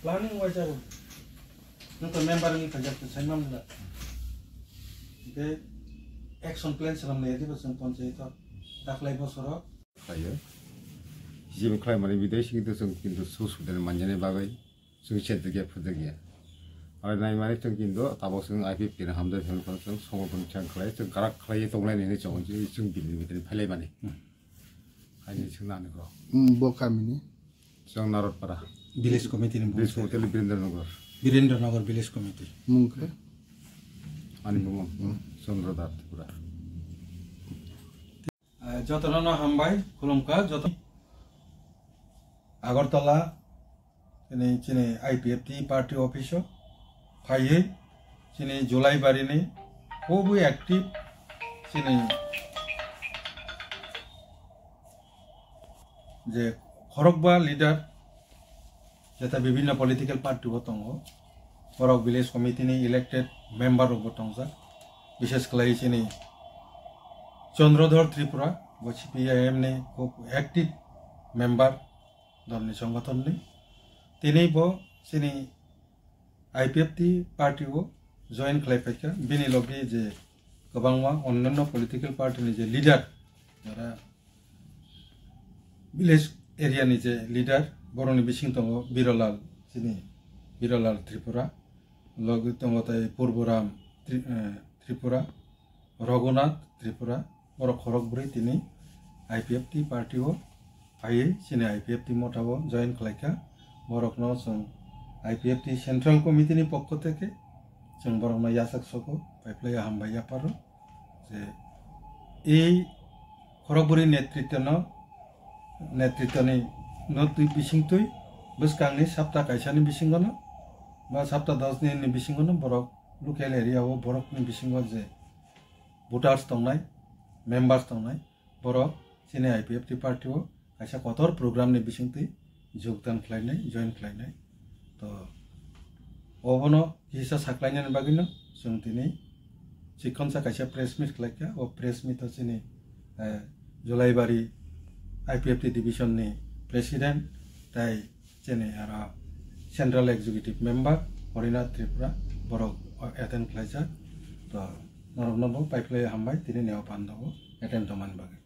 planning wajah itu member ini kerja saya mana ke action plan selama ini pasang panjang itu tak lagi bosoro kayak 지금 클라이마리 비대시 기도 성긴도 소수되는 만년에 바가이 성체득에 부득이야 아나이 말이 정긴도 다복성 IPP는 함들 별건성 송을 분창 클라이 정 가락 클라이 동라인에 정지 정빈이 밑에 팔레만이 아니 정나는 거 뭐 감이니 정나로 봐라 village committee ni 비스 호텔 비린다는 Birendranagar village committee mungkin 아니 뭐 sonroda pura যতনা হামবাই খুলুমকা যত আগরতলা চিনি IPFT party অফিসও ফাইয়ে চিনি জুলাইবাড়িনি খুবই active চিনি যে খরকবা leader যেটা বিভিন্ন political party দङ খরক ভিলেজ কমিটিनि ইলেক্টেড মেম্বার দङ বিশেষ করে চিনি चंद्रधर त्रिपुरा सीपीआईएम ने खूब एक्टिव मेम्बर दलनि संगठन ने तिनी बो सिनी आईपीएफटी पार्टी वो जॉइन खालायफायखा बिनि लगे जे गोबांवा अन्यान्य पलिटिकल पार्टी नि जे लीडर जरा विलेज एरिया नि जे लीडर बरनि बिसिं दङ बिरलाल सिनी बिरलाल त्रिपुरा लगे दङ ताय पूर्वराम त्रिपुरा रघुनाथ त्रिपुरा और खरगब्रै तिनी आईपीएफटी पार्टी वो फाइए सिने आईपीएफटी मता वो जॉइन खालायखा बरकनो जों आईपीएफटी सेंट्रल कमिटी नि पक्ष थेके जों बरकनो यासाकसको पाइप्लाय हामबाय पारो जे ए खरगब्रै नेतृत्वनि नतुइ बिसिंतुइ बसकांनि सप्ताह कायसानि बिसिंगनो बा सप्ताह 10 नि बिसिंगनो बरक लोकल एरिया वो बरकनि बिसिंगो जे voters दंनाय मेम्बार्स दंनाय बरक सिने आईपीएफटी पार्टी वो ऐसा कठोर प्रोग्राम ने बिसिंतै योगदान खालायनाय जॉइन खालायनाय तो अबनो हिसा साख्लायनायनि बागैनो जों दिनै सिखनसा कायसा प्रेस मिट खालायखा ओ प्रेस मिट सिनि जुलाइबारि आईपीएफटी डिविजन नि प्रेसिडेंट ताय जेने आरो central executive member Harinath Tripura बरक एटेन्ड खालायजा तो नरम पाइपलाय हामबाय तिनि नेव पान्दाव एटेन्ड दमान बागै